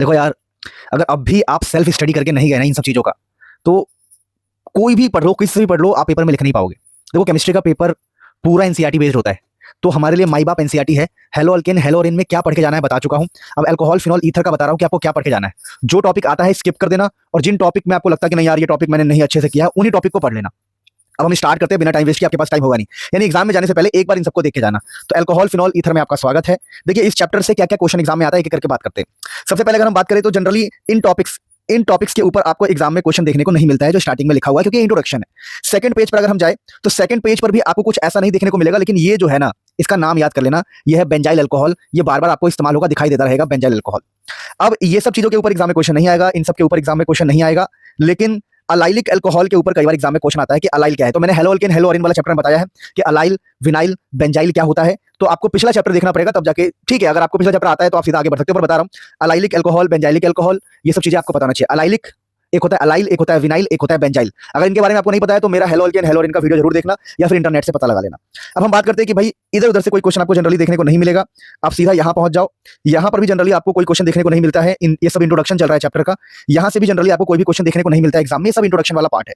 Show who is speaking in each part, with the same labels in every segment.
Speaker 1: देखो यार, अगर अब भी आप सेल्फ स्टडी करके नहीं गए ना इन सब चीज़ों का, तो कोई भी पढ़ लो, किसी से भी पढ़ लो, आप पेपर में लिख नहीं पाओगे। देखो केमिस्ट्री का पेपर पूरा एनसीईआरटी बेस्ड होता है, तो हमारे लिए माई बाप एनसीईआरटी है। हेलो अल्केन, हेलो ओरिन में क्या पढ़ के जाना है बता चुका हूं। अब अल्कोहल, फिनॉल, ईथर का बता रहा हूं कि आपको क्या पढ़ के जाना है। जो टॉपिक आता है स्किप कर देना, और जिन टॉपिक में आपको लगता है कि नहीं यार ये टॉपिक मैंने नहीं अच्छे से किया है, उन्हीं टॉपिक को पढ़ लेना। अब हम स्टार्ट करते हैं, बिना टाइम वेस्ट किए, आपके पास टाइम होगा नहीं, यानी एग्जाम में जाने से पहले एक बार इन सबको देख के जाना। तो अल्कोहल, फिनॉल, ईथर में आपका स्वागत है। देखिए इस चैप्टर से क्या क्या क्वेश्चन एग्जाम में आता है, एक एक करके बात करते हैं। सबसे पहले अगर हम बात करें तो जनरली इन टॉपिक्स के ऊपर आपको एग्जाम में क्वेश्चन देखने को नहीं मिलता है, जो स्टार्टिंग में लिखा हुआ है, क्योंकि इंट्रोडक्शन है। सेकंड पेज पर अगर हम जाए तो सेकंड पेज पर भी आपको कुछ ऐसा नहीं देखने को मिलेगा, लेकिन ये जो है ना, इसका नाम याद कर लेना, ये है बेंजाइल अल्कोहल। ये बार बार आपको इस्तेमाल होगा, दिखाई देता रहेगा बेंजाइल अल्कोहल। अब ये सब चीजों के ऊपर एग्जाम में क्वेश्चन नहीं आएगा, इन सब के ऊपर एग्जाम में क्वेश्चन नहीं आएगा, लेकिन अलाइलिक अल्कोहल के ऊपर कई बार एग्जाम में क्वेश्चन आता है कि अलाइल क्या है। तो मैंने हेलो अल्केन, हेलो ओरिन वाला चैप्टर में बताया है कि अलाइल, विनाइल, बेंजाइल क्या होता है। तो आपको पिछला चैप्टर देखना पड़ेगा, तब जाके ठीक है। अगर आपको पिछला चैप्टर आता है तो आप सीधा आगे बढ़ सकते हो, पर बता रहा हूं अलाइलिक अल्कोहल, बेंजाइलिक अल्कोहल, ये सब चीजें आपको पता होना चाहिए। अलाइलिक एक होता है अलाइल, एक होता है विनाइल, एक होता है बेंजाइल। अगर इनके बारे में आपको नहीं पता है तो मेरा हेलो अल्केन, हेलो ओरिन का वीडियो जरूर देखना, या फिर इंटरनेट से पता लगा लेना। अब हम बात करते हैं कि भाई इधर उधर से कोई क्वेश्चन आपको जनरली देखने को नहीं मिलेगा, आप सीधा यहाँ पहुंच जाओ। यहाँ पर भी जनरली आपको कोई क्वेश्चन देखने को नहीं मिलता है, ये सब इंट्रोडक्शन चल रहा है चैप्टर का। यहाँ से भी जनरली आपको कोई भी क्वेश्चन देखने को नहीं मिलता है एग्जाम में, सब इंट्रोडक्शन वाला पार्ट है।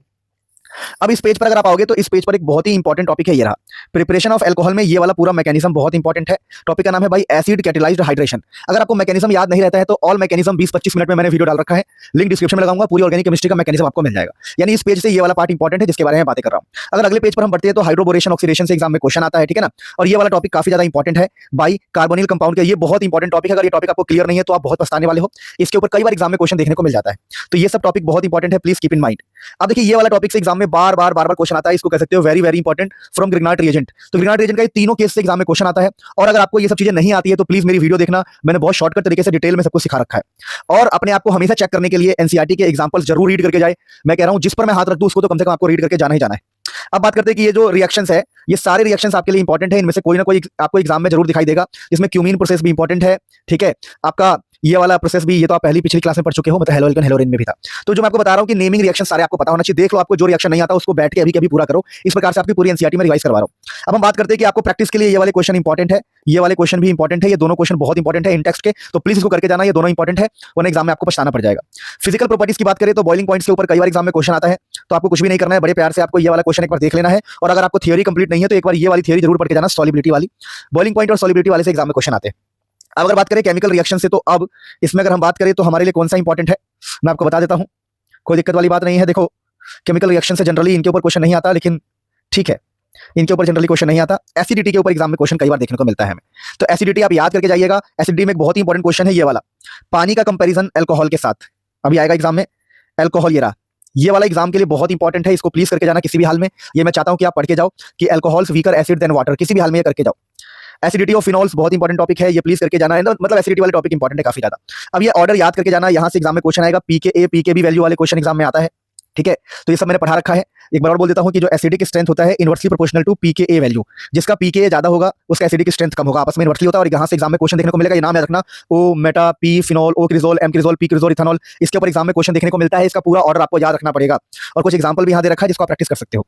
Speaker 1: अब इस पेज पर अगर आप आओगे तो इस पेज पर एक बहुत ही इंपॉर्टेंट टॉपिक है, ये रहा प्रिपरेशन ऑफ अल्कोहल में ये वाला पूरा मैकेनिज्म बहुत इंपॉर्टेंट है। टॉपिक का नाम है भाई एसिड कैटेलाइज्ड हाइड्रेशन। अगर आपको मैकेनिज्म याद नहीं रहता है तो ऑल मैकेनिज्म 20-25 मिनट में मैंने वीडियो डाल रखा है, लिंक डिस्क्रिप्शन में लगाऊंगा। पूरी ऑर्गेनिक केमिस्ट्री का मैकेनिज्म आपको मिल जाएगा। यानी इस पेज से ये वाला पार्ट इंपॉर्टेंट है जिसके बारे में बातें कर रहा हूं। अगर अगले पेज पर हम बढ़ते हैं तो हाइड्रोबोरेशन ऑक्सीडेशन से एग्जाम में क्वेश्चन आता है, ठीक है ना। और ये वाला टॉपिक काफी ज्यादा इंपॉर्टेंट है, बाई कार्बोनिल कंपाउंड का ये बहुत इंपॉर्टेंट टॉपिक है। अगर ये टॉपिक आपको क्लियर नहीं है तो आप बहुत पछताने वाले हो। इसके ऊपर कई बार एग्जाम में क्वेश्चन देखने को मिल जाता है, तो ये सब टॉपिक बहुत इंपॉर्टेंट है, प्लीज कीप इन माइंड। अब देखिए ये वाला टॉपिक से एग्जाम में बार बार क्वेश्चन आता है, इसको कह सकते हो very very important from Grignard reagent. तो ग्रिग्नार्ड रिएजेंट का ये तीनों केस से एग्जाम में क्वेश्चन आता है। और अगर आपको ये सब चीजें नहीं आती है तो प्लीज मेरी वीडियो देखना, मैंने बहुत शॉर्टकट तरीके से डिटेल में सब कुछ सिखा रखा है। और अपने आप को हमेशा चेक करने के लिए एनसीईआरटी के एग्जांपल्स जरूर रीड करके जाए। मैं कह रहा हूं जिस पर मैं हाथ रख दूं उसको तो कम से कम आपको रीड करके जाना ही जाना है। अब बात करते हैं कि ये जो रिएक्शंस है, ये सारे रिएक्शंस आपके लिए इंपॉर्टेंट है। इनमें से कोई ना कोई आपको एग्जाम में जरूर दिखाई देगा, जिसमें क्यूमीन प्रोसेस भी इंपॉर्टेंट है, ठीक है। आपका ये वाला प्रोसेस भी, ये तो आप पहली पिछली क्लास में पढ़ चुके हो, मतलब हेलो अल्केन, हेलो ओरिन में भी था। तो जो मैं आपको बता रहा हूं कि नेमिंग रिएक्शन सारे आपको पता होना चाहिए। देख लो, आपको जो रिएक्शन नहीं आता उसको बैठ के अभी कभी पूरा करो। इस प्रकार से आपकी पूरी एनसीईआरटी में रिवाइज करवा रहा हूं। अब हम बात करते हैं कि आपको प्रैक्टिस के लिए ये वाले क्वेश्चन इंपॉर्टेंट है, ये वाले क्वेश्चन भी इंपॉर्टेंट है, ये दोनों क्वेश्चन बहुत इंपॉर्टेंट है इन टेक्स्ट के, तो प्लीज इसको करके जाना, ये दोनों इंपॉर्टेंट है, वरना एग्जाम में आपको पछताना पड़ जाएगा। फिजिकल प्रॉपर्टीज की बात करें तो बॉइलिंग पॉइंट्स के ऊपर कई बार एग्जाम में क्वेश्चन आता है, तो आपको कुछ भी नहीं करना है, बड़े प्यार से आपको ये वाला क्वेश्चन एक बार देख लेना है। और अगर आपको थियोरी कंप्लीट नहीं है तो एक बार ये वाली थियोरी जरूर पढ़ के जाना, सॉलिबिलिटी वाली। बॉइलिंग पॉइंट और सॉलिबिलिटी वाले से एग्जाम में क्वेश्चन आते हैं। अब अगर बात करें केमिकल रिएक्शन से, तो अब इसमें अगर हम बात करें तो हमारे लिए कौन सा इंपॉर्टेंट है मैं आपको बता देता हूं, कोई दिक्कत वाली बात नहीं है। देखो केमिकल रिएक्शन से जनरली इनके ऊपर क्वेश्चन नहीं आता, लेकिन ठीक है, इनके ऊपर जनरली क्वेश्चन नहीं आता। एसिडिटी के ऊपर एग्जाम में क्वेश्चन कई बार देखने को मिलता है हमें, तो एसिडिटी आप याद करके जाइएगा। एसिडिटी में एक बहुत ही इंपॉर्टेंट क्वेश्चन है ये वाला, पानी का कंपैरिजन अल्कोहल के साथ, अभी आएगा एग्जाम में। अल्कोहल ये रहा, ये वाला एग्जाम के लिए बहुत इंपॉर्टेंट है, इसको प्लीज करके जाना किसी भी हाल में। ये मैं चाहता हूं कि आप पढ़ के जाओ कि alcohols weaker acid than water, किसी भी हाल में ये करके जाओ। एसिडिटी ऑफ फिनॉल्स बहुत इंपॉर्टेंट टॉपिक है, ये प्लीज करके जाना है, मतलब एसिडिटी वाले टॉपिक इंपॉर्टेंट है काफी ज्यादा। अब ये ऑर्डर याद करके जाना, यहां से एग्जाम में क्वेश्चन आएगा, पीके पीकेबी वैल्यू वाले क्वेश्चन एग्जाम में आता है, ठीक है। तो ये सब मैंने पढ़ा रखा है। एक बार और बोल देता हूं कि जो एसिडिक स्ट्रेंथ होता है inversely proportional to pK value, जिसका पीके ज्यादा होगा उसका एसिडिक स्ट्रेंथ कम होगा, आपस में इनवर्सली होता है। और यहां से एग्जाम में क्वेश्चन देखने को मिलेगा, ये नाम याद रखना, ओ मेटा, पी फिनॉल, ओ क्रिजोल, एम क्रिजोल, पी क्रिजोल, इथेनॉल, इसके ऊपर एग्जाम में क्वेश्चन देखने को मिलता है। इसका पूरा ऑर्डर आपको याद रखना पड़ेगा, और कुछ एग्जाम्पल भी यहाँ दे रखा है जिसको आप प्रैक्टिस कर सकते हो।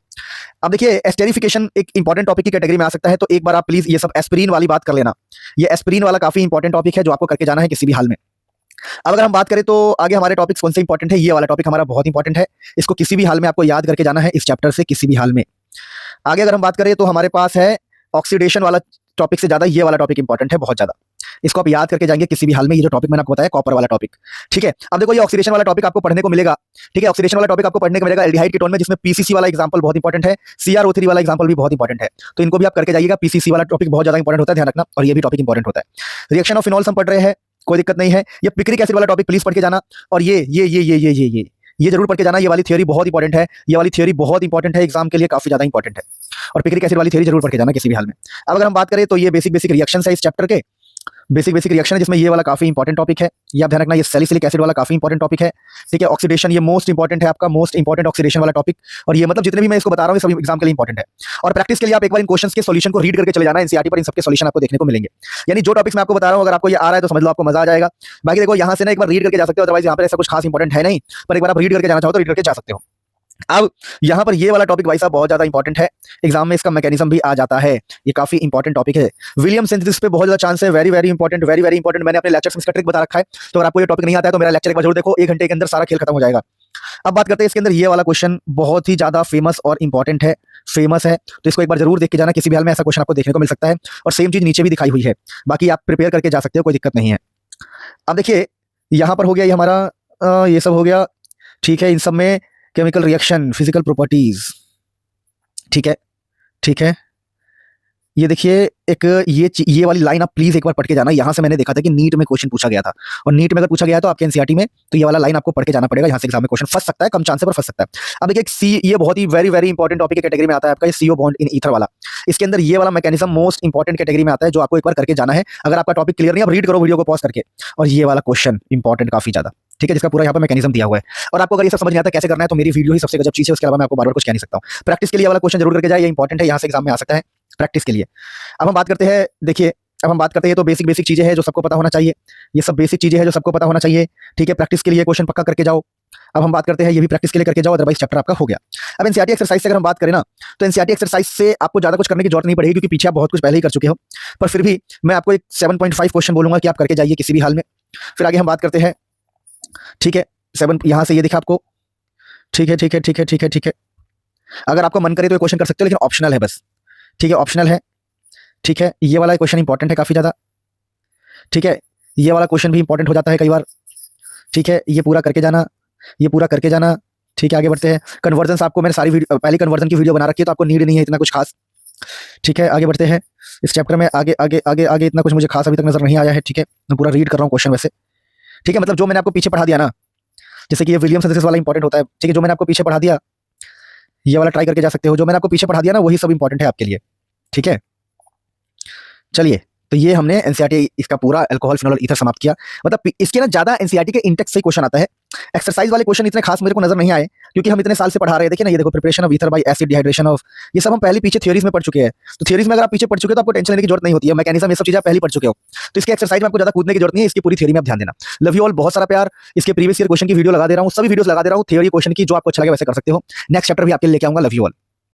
Speaker 1: अब देखिए एस्टेरिफिकेशन एक इंपॉर्टेंट टॉपिक की कैटेगरी में आ सकता है, तो एक बार आप प्लीज ये सब एस्पिरिन वाली बात कर लेना। ये एस्पिरिन वाला काफी इंपॉर्टेंट टॉपिक है जो आपको करके जाना है किसी भी हाल में। अब अगर हम बात करें तो आगे हमारे टॉपिक्स कौन से इंपॉर्टेंट है, ये वाला टॉपिक हमारा बहुत इंपॉर्टेंट है, इसको किसी भी हाल में आपको याद करके जाना है इस चैप्टर से किसी भी हाल में। आगे अगर हम बात करें तो हमारे पास है ऑक्सीडेशन वाला टॉपिक से ज्यादा ये वाला टॉपिक इंपॉर्टेंट है बहुत ज्यादा, इसको आप याद करके जाएंगे किसी भी हाल में। ये जो टॉपिक मैंने आपको बताया कॉपर वाला टॉपिक, ठीक है। अब देखो ये ऑक्सीडेशन वाला टॉपिक आपको पढ़ने को मिलेगा, ठीक है। ऑक्सीडेशन वाला टॉपिक आपको पढ़ने को मिलेगा एल्डिहाइड कीटोन में, जिसमें पीसीसी वाला एग्जांपल बहुत इंपॉर्टेंट है, सीआरओ3 वाला एग्जांपल भी बहुत इंपॉर्टेंट है, तो इनको भी आप करके जाइएगा। पीसीसी वाला टॉपिक बहुत ज्यादा इंपॉर्टेंट होता है, ध्यान रखना, और ये भी टॉपिक इंपॉर्टेंट होता है। रिएक्शन ऑफ फिनॉल्स हम पढ़ रहे हैं, कोई दिक्कत नहीं है। ये पिक्रिक एसिड वाला टॉपिक प्लीज पढ़ के जाना, और ये जरूर पढ़ के जाना। ये वाली थ्योरी बहुत इंपॉर्टेंट है, ये वाली थ्योरी बहुत इंपॉर्टेंट है, एग्जाम के लिए काफी ज्यादा इंपॉर्टेंट है, और पिक्रिक एसिड वाली थ्योरी जरूर पढ़ के जाना किसी भी हाल में। अब अगर हम बात करें तो ये बेसिक रिएक्शन है इस चैप्टर के, बेसिक रिएक्शन है, जिसमें ये वाला काफी इंपॉर्टेंट टॉपिक है, ये आप ध्यान रखना। ये सैलिसिलिक एसिड वाला काफी इंपॉर्टेंट टॉपिक है, ठीक है। ऑक्सीडेशन ये मोस्ट इंपॉर्टेंट है, आपका मोस्ट इंपॉर्टेंट ऑक्सीडेशन वाला टॉपिक, और ये मतलब जितने भी मैं इसको बता रहा हूँ सब एग्जाम के लिए इंपॉर्टेंट है। और प्रैक्टिस के लिए आप एक बार इन क्वेश्चंस के सॉल्यूशन को रीड करके चले जाना, एनसीईआरटी पर इन सबके सॉल्यूशन आपको देखने को मिलेंगे। यानी जो टॉपिक्स मैं आपको बता रहा हूँ अगर आपको ये आ रहा है तो समझ लो आपको मजा आ जाएगा। बाकी देखो यहाँ से ना एक बार रीड करके जा सकते हो, अदरवाइज यहाँ पर ऐसा कुछ खास इंपॉर्टेंट है नहीं, पर एक बार आप रीड करके जाना चाहो तो रीड करके जा सकते हो। अब यहाँ पर ये वाला टॉपिक भाई साहब बहुत ज्यादा इंपॉर्टेंट है, एग्जाम में इसका मैकेनिज्म भी आ जाता है, ये काफी इंपॉर्टेंट टॉपिक है। विलियम सिंथेसिस पे बहुत ज्यादा चांस है, very very important, very very important. मैंने अपने लेक्चर्स में इसका ट्रिक बता रखा है, तो अगर आपको ये टॉपिक नहीं आता है तो मेरा लेक्चर एक बार जरूर देखो, 1 घंटे के अंदर सारा खेल खत्म हो जाएगा। अब बात करते हैं इसके अंदर, ये वाला क्वेश्चन बहुत ही ज्यादा फेमस और इंपॉर्टेंट है, फेमस है, तो इसको एक बार जरूर देख के जाना, किसी भी हाल में ऐसा क्वेश्चन आपको देखने को मिल सकता है, और सेम चीज नीचे भी दिखाई हुई है, बाकी आप प्रिपेयर करके जा सकते हो, कोई दिक्कत नहीं है। अब देखिए यहाँ पर हो गया ये हमारा ये सब हो गया, ठीक है। इन सब में केमिकल रिएक्शन, फिजिकल प्रॉपर्टीज, ठीक है, ठीक है। ये देखिए एक ये वाली लाइन आप प्लीज एक बार पढ़ के जाना, यहाँ से मैंने देखा था कि नीट में क्वेश्चन पूछा गया था, और नीट में अगर पूछा गया तो आपके एनसीईआरटी में, तो ये वाला लाइन आपको पढ़ के जाना पड़ेगा, यहाँ से एग्जाम में क्वेश्चन फंस सकता है, कम चांस है पर फंस सकता है। अब देखिए सी, ये बहुत ही वेरी वेरी इंपॉर्टेंट टॉपिक के कैटेगरी में आता है आपका, ये CO बॉन्ड इन ईथर वाला। इसके अंदर ये वाला मैकेनिज्म मोस्ट इंपॉर्टेंट कैटेगरी में आता है, जो आपको एक बार करके जाना है। अगर आपका टॉपिक क्लियर नहीं है, आप रीड करो वीडियो को पॉज करके, और ये वाला क्वेश्चन इंपॉर्टेंट काफी ज्यादा, ठीक है, जिसका पूरा यहाँ पर मैकेनिज्म दिया हुआ है। और आपको अगर ये सब समझ नहीं आता कैसे करना है, तो मेरी वीडियो ही सबसे गजब चीज है, उसके अलावा मैं आपको बार बार कुछ कह नहीं सकता हूँ। प्रैक्टिस के लिए वाला क्वेश्चन जरूर करके जाए, ये इंपॉर्टेंट है, यहाँ से एग्जाम में आ सकता है प्रैक्टिस के लिए। अब हम बात करते हैं, देखिए अब हम बात करते हैं, तो बेसिक बेसिक चीजें हैं जो सबको पता होना चाहिए, ये सब बेसिक चीजें हैं जो सबको पता होना चाहिए, ठीक है। प्रैक्टिस के लिए क्वेश्चन पक्का करके जाओ। अब हम बात करते हैं, ये भी प्रैक्टिस के लिए करके जाओ, अदरवाइज चैप्टर आपका हो गया। अब एनसीईआरटी एक्सरसाइज से अगर हम बात करें ना, तो एनसीईआरटी एक्सरसाइज से आपको ज्यादा कुछ करने की जरूरत नहीं पड़ेगी, क्योंकि पीछे आप बहुत कुछ पहले ही कर चुके हो, पर फिर भी मैं आपको एक 7.5 क्वेश्चन बोलूंगा कि आप करके जाइए किसी भी हाल में। फिर आगे हम बात करते हैं, ठीक है, 7 यहाँ से ये दिखा आपको, ठीक है, ठीक है, ठीक है, ठीक है, ठीक है। अगर आपका मन करे तो ये क्वेश्चन कर सकते हो, लेकिन ऑप्शनल है बस, ठीक है, ऑप्शनल है, ठीक है। ये वाला क्वेश्चन इंपॉर्टेंट है काफी ज्यादा, ठीक है, ये वाला क्वेश्चन भी इंपॉर्टेंट हो जाता है कई बार, ठीक है। ये पूरा करके जाना, ये पूरा करके जाना, ठीक है। आगे बढ़ते हैं, कन्वर्जन आपको मैंने सारी पहले कन्वर्जन की वीडियो बना रखी है, तो आपको नीड नहीं है इतना कुछ खास, ठीक है। आगे बढ़ते हैं, इस चैप्टर में आगे आगे आगे आगे इतना कुछ मुझे खास अभी तक नजर नहीं आया है, ठीक है। मैं पूरा रीड कर रहा हूँ क्वेश्चन वैसे, ठीक है, मतलब जो मैंने आपको पीछे पढ़ा दिया ना, जैसे कि ये विलियम सिंथेसिस वाला इंपॉर्टेंट होता है, ठीक है, जो मैंने आपको पीछे पढ़ा दिया, ये वाला ट्राई करके जा सकते हो, जो मैंने आपको पीछे पढ़ा दिया ना, वही सब इंपॉर्टेंट है आपके लिए, ठीक है। चलिए, तो ये हमने एनसीईआरटी इसका पूरा अल्कोहल फिनोल ईथर समाप्त किया। मतलब इसके ना ज्यादा एनसीईआरटी के इंटेक्स से क्वेश्चन आता है, एक्सरसाइज वाले क्वेश्चन इतने खास मेरे को नजर नहीं आए, क्योंकि हम इतने साल से पढ़ा रहे हैं। देखिए ना, ये देखो, preparation of ether bye acid dehydration of, ये सब हम पहले पीछे थ्योरीज में पढ़ चुके हैं। तो थ्योरीज में अगर आप पीछे पढ़ चुके हो तो आपको टेंशन लेने की जरूरत नहीं होती है, मैकेनिज्म ये सब चीजें पहले पढ़ चुके हो, तो इसके एक्सरसाइज में आपको ज्यादा कूदने की जरूरत नहीं है, इसकी पूरी थ्योरी में आप ध्यान देना। लव यू ऑल, बहुत सारा प्यार। इसके प्रीवियस ईयर क्वेश्चन की वीडियो लगा दे रहा हूँ, सभी वीडियोस लगा दे रहा हूँ, थ्योरी क्वेश्चन की, जो आपको अच्छा लगे वैसे कर सकते हो। नेक्स्ट चैप्टर भी आपके लिए लेके आऊंगा। Love you all.